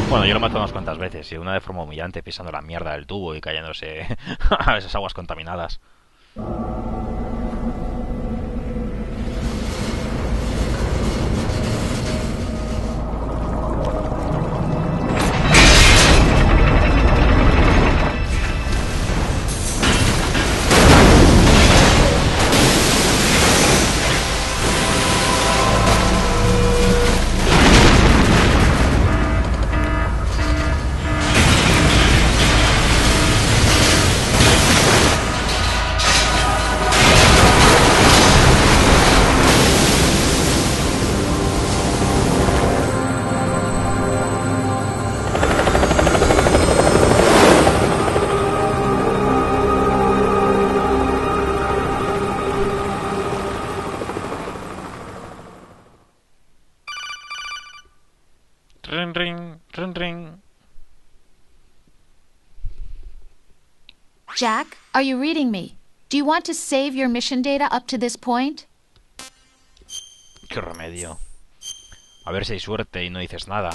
Bueno, yo lo mato unas cuantas veces y una de forma humillante, pisando la mierda del tubo y cayéndose a esas aguas contaminadas. Ring, ring, ring, ring. Jack, are you reading me? Do you want to save your mission data up to this point? Qué remedio. A ver si hay suerte y no dices nada.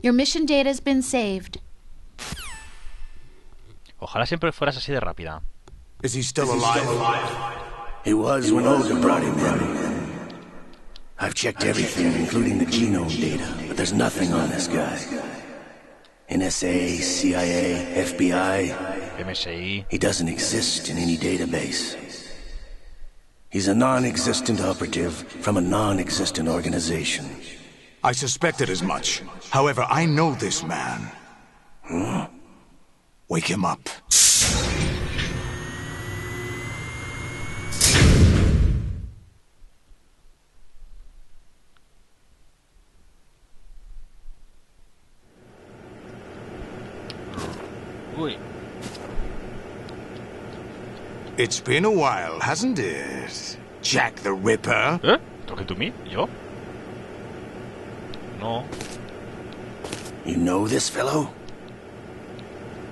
Your mission data has been saved. Ojalá siempre fueras así de rápida. Is he still alive? He was when Olga brought him in. I've checked everything, including the genome data, but there's nothing on this guy. NSA, CIA, FBI. MSI. He doesn't exist in any database. He's a non-existent operative from a non-existent organization. I suspected as much. However, I know this man. Huh? Wake him up. Uy. It's been a while, hasn't it? Jack the Ripper? ¿Eh? ¿Talking to me? ¿Yo? No. You know this fellow?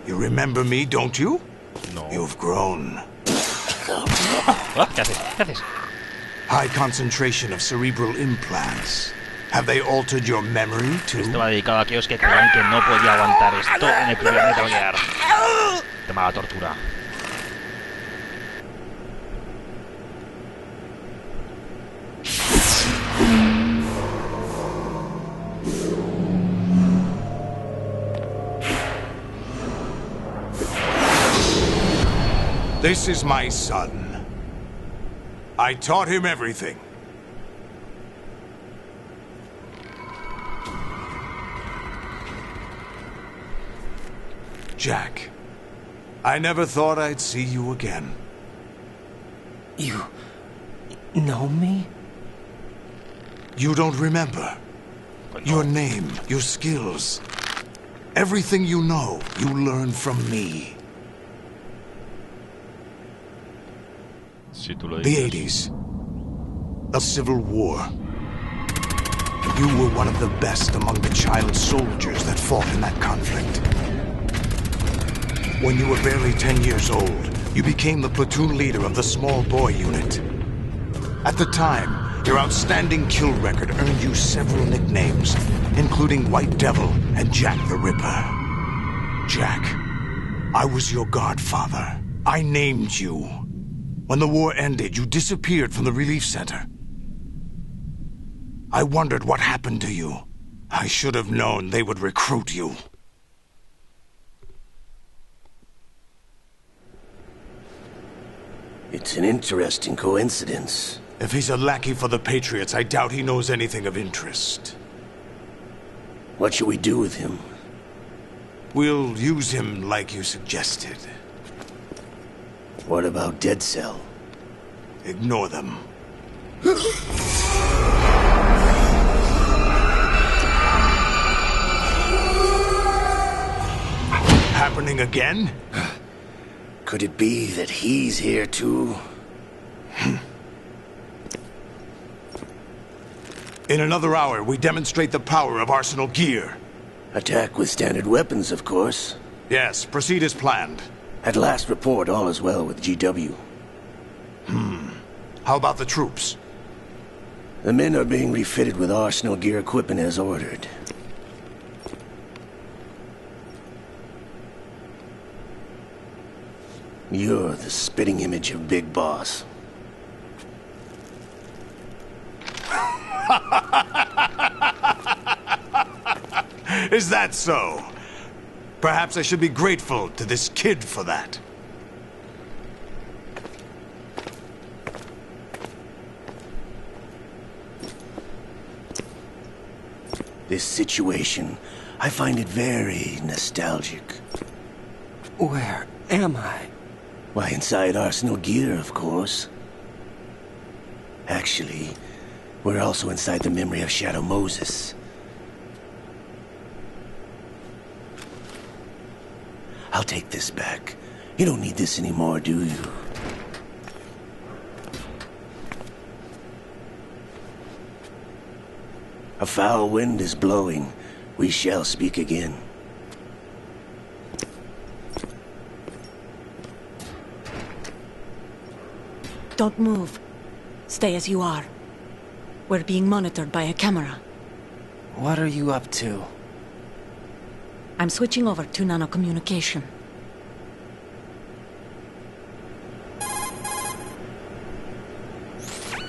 You remember me, don't you? No. You've grown. ¿Ah? ¿Qué haces? ¿Qué haces? High concentration of cerebral implants. Have they altered your memory too? Esto va dedicado a aquellos que creían que no podía aguantar esto en el primer Metal Gear. Tema de la tortura. This is my son. I taught him everything. Jack, I never thought I'd see you again. You know me? You don't remember. Pues no. Your name, your skills. Everything you know, you learned from me. Si tú lo The dices. 80s. A civil war. You were one of the best among the child soldiers that fought in that conflict. When you were barely 10 years old, you became the platoon leader of the small boy unit. At the time, your outstanding kill record earned you several nicknames, including White Devil and Jack the Ripper. Jack, I was your godfather. I named you. When the war ended, you disappeared from the relief center. I wondered what happened to you. I should have known they would recruit you. It's an interesting coincidence. If he's a lackey for the Patriots, I doubt he knows anything of interest. What should we do with him? We'll use him like you suggested. What about Dead Cell? Ignore them. Happening again? Could it be that he's here too? In another hour, we demonstrate the power of Arsenal gear. Attack with standard weapons, of course. Yes, proceed as planned. At last report, all is well with GW. How about the troops? The men are being refitted with arsenal gear equipment as ordered. You're the spitting image of Big Boss. Is that so? Perhaps I should be grateful to this kid for that. This situation, I find it very nostalgic. Where am I? Why, inside arsenal gear, of course. Actually, we're also inside the memory of Shadow Moses. I'll take this back. You don't need this anymore, do you? A foul wind is blowing. We shall speak again. Don't move. Stay as you are. We're being monitored by a camera. What are you up to? I'm switching over to nanocommunication.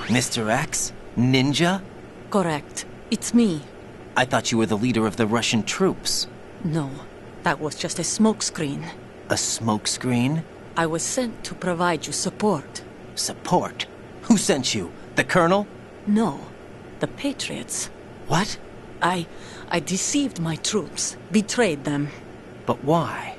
Mr. X? Ninja? Correct. It's me. I thought you were the leader of the Russian troops. No, that was just a smokescreen. A smokescreen? I was sent to provide you support. Support? Who sent you? The Colonel? No, the Patriots. What? I deceived my troops, betrayed them. But why?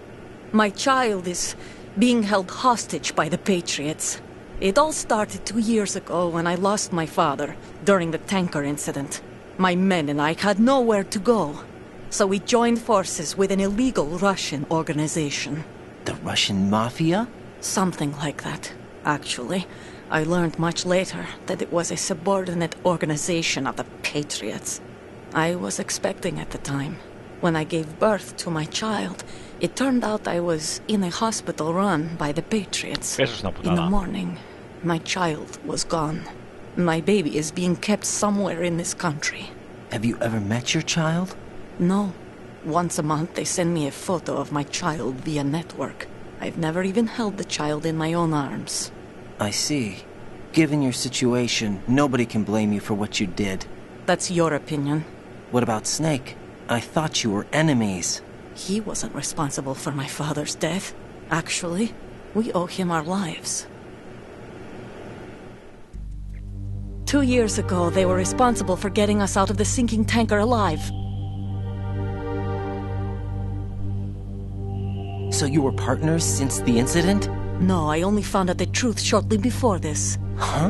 My child is being held hostage by the Patriots. It all started 2 years ago when I lost my father during the tanker incident. My men and I had nowhere to go, so we joined forces with an illegal Russian organization. The Russian Mafia? Something like that, actually. I learned much later that it was a subordinate organization of the Patriots. I was expecting at the time. When I gave birth to my child, it turned out I was in a hospital run by the Patriots. Eso es una In the putada. morning, my child was gone. My baby is being kept somewhere in this country. Have you ever met your child? No. Once a month they send me a photo of my child via network. I've never even held the child in my own arms. I see. Given your situation, nobody can blame you for what you did. That's your opinion. What about Snake? I thought you were enemies. He wasn't responsible for my father's death. Actually, we owe him our lives. 2 years ago, they were responsible for getting us out of the sinking tanker alive. So you were partners since the incident? No, I only found out the truth shortly before this. Huh?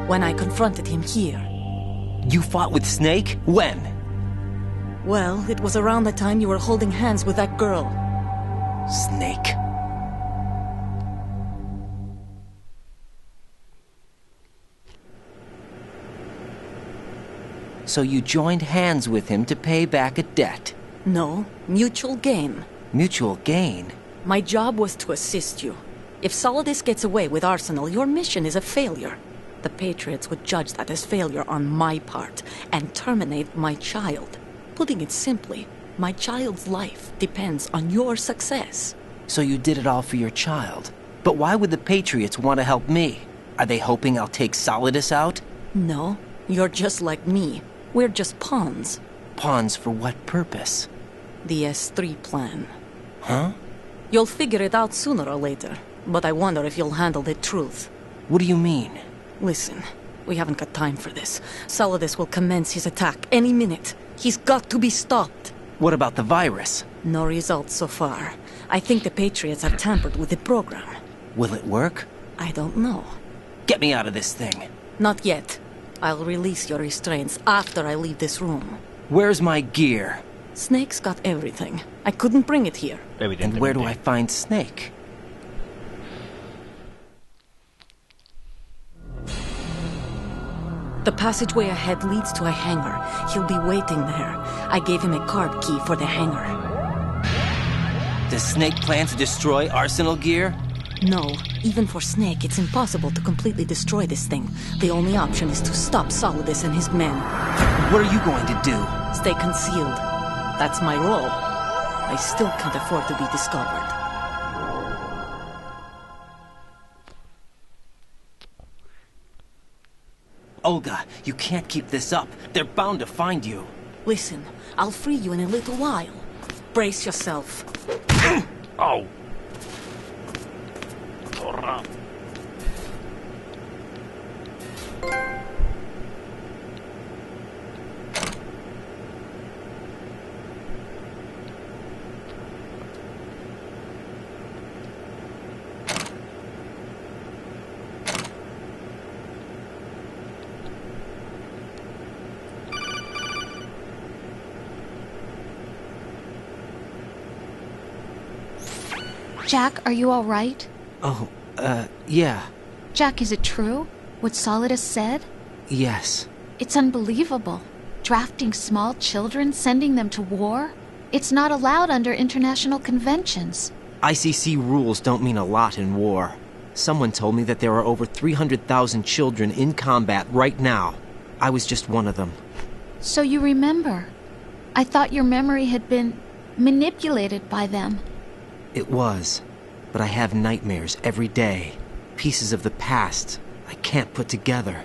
When I confronted him here. You fought with Snake? When? Well, it was around the time you were holding hands with that girl. Snake. So you joined hands with him to pay back a debt. No, mutual gain. Mutual gain? My job was to assist you. If Solidus gets away with Arsenal, your mission is a failure. The Patriots would judge that as failure on my part and terminate my child. Putting it simply, my child's life depends on your success. So you did it all for your child. But why would the Patriots want to help me? Are they hoping I'll take Solidus out? No, you're just like me. We're just pawns. Pawns for what purpose? The S3 plan. Huh? You'll figure it out sooner or later, but I wonder if you'll handle the truth. What do you mean? Listen, we haven't got time for this. Solidus will commence his attack any minute. He's got to be stopped. What about the virus? No results so far. I think the Patriots have tampered with the program. Will it work? I don't know. Get me out of this thing. Not yet. I'll release your restraints after I leave this room. Where's my gear? Snake's got everything. I couldn't bring it here. And where do I find Snake? The passageway ahead leads to a hangar. He'll be waiting there. I gave him a card key for the hangar. Does Snake plan to destroy Arsenal gear? No, even for Snake, it's impossible to completely destroy this thing. The only option is to stop Solidus and his men. What are you going to do? Stay concealed. That's my role. I still can't afford to be discovered. Olga, you can't keep this up. They're bound to find you. Listen, I'll free you in a little while. Brace yourself. Au. Zorra. Jack, are you all right? Oh, yeah. Jack, is it true? What Solidus said? Yes. It's unbelievable. Drafting small children, sending them to war? It's not allowed under international conventions. ICC rules don't mean a lot in war. Someone told me that there are over 300,000 children in combat right now. I was just one of them. So you remember. I thought your memory had been manipulated by them. It was. But I have nightmares every day. Pieces of the past I can't put together.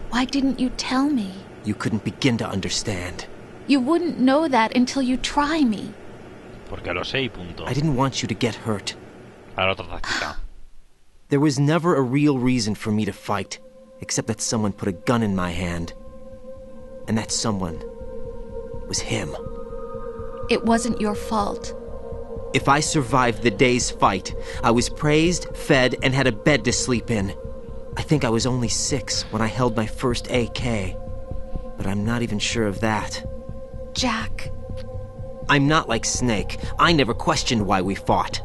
Why didn't you tell me? You couldn't begin to understand. You wouldn't know that until you try me. Porque lo sé y punto. I didn't want you to get hurt. Ahora otra táctica. There was never a real reason for me to fight, except that someone put a gun in my hand. And that someone was him. It wasn't your fault. If I survived the day's fight, I was praised, fed, and had a bed to sleep in. I think I was only 6 when I held my first AK. But I'm not even sure of that. Jack. I'm not like Snake. I never questioned why we fought.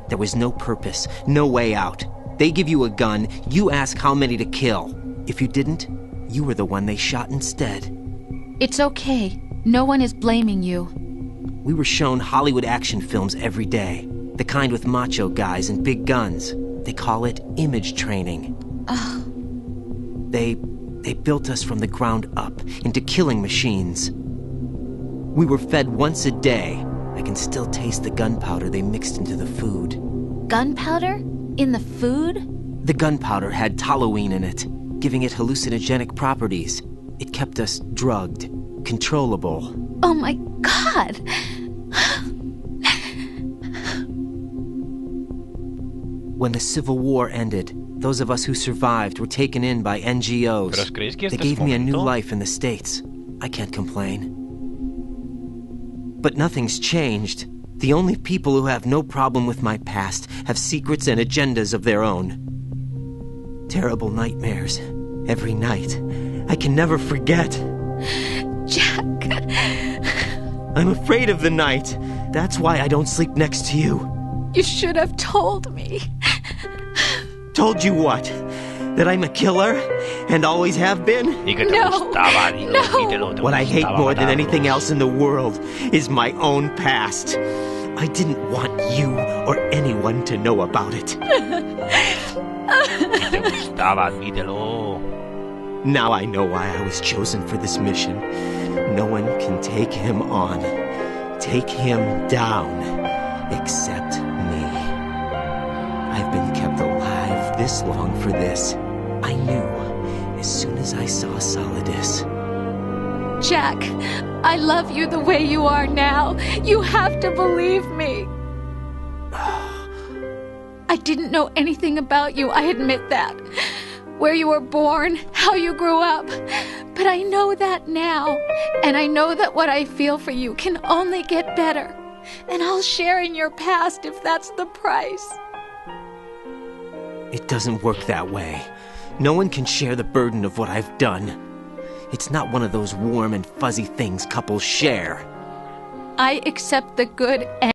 There was no purpose, no way out. They give you a gun, you ask how many to kill. If you didn't, you were the one they shot instead. It's okay. No one is blaming you. We were shown Hollywood action films every day. The kind with macho guys and big guns. They call it image training. Ugh. They built us from the ground up into killing machines. We were fed once a day. I can still taste the gunpowder they mixed into the food. Gunpowder? In the food? The gunpowder had toluene in it, giving it hallucinogenic properties. It kept us drugged, controllable. Oh my God! When the Civil War ended, those of us who survived were taken in by NGOs. ¿Pero creéis que They este es gave me a new momento? life in the States. I can't complain. But nothing's changed. The only people who have no problem with my past have secrets and agendas of their own. Terrible nightmares. Every night. I can never forget. Jack. I'm afraid of the night. That's why I don't sleep next to you. You should have told me. Told you what? That I'm a killer? And always have been? Y que te No, gustaba, dilo, no. admítelo, te What I hate gustaba more than matarlos. anything else in the world is my own past. I didn't want you or anyone to know about it. Y te gustaba, admítelo. Now I know why I was chosen for this mission. No one can take him on, take him down, except me. I've been kept alive this long for this. I knew as soon as I saw Solidus. Jack, I love you the way you are now. You have to believe me. I didn't know anything about you, I admit that. Where you were born, how you grew up. But I know that now. And I know that what I feel for you can only get better. And I'll share in your past if that's the price. It doesn't work that way. No one can share the burden of what I've done. It's not one of those warm and fuzzy things couples share. I accept the good and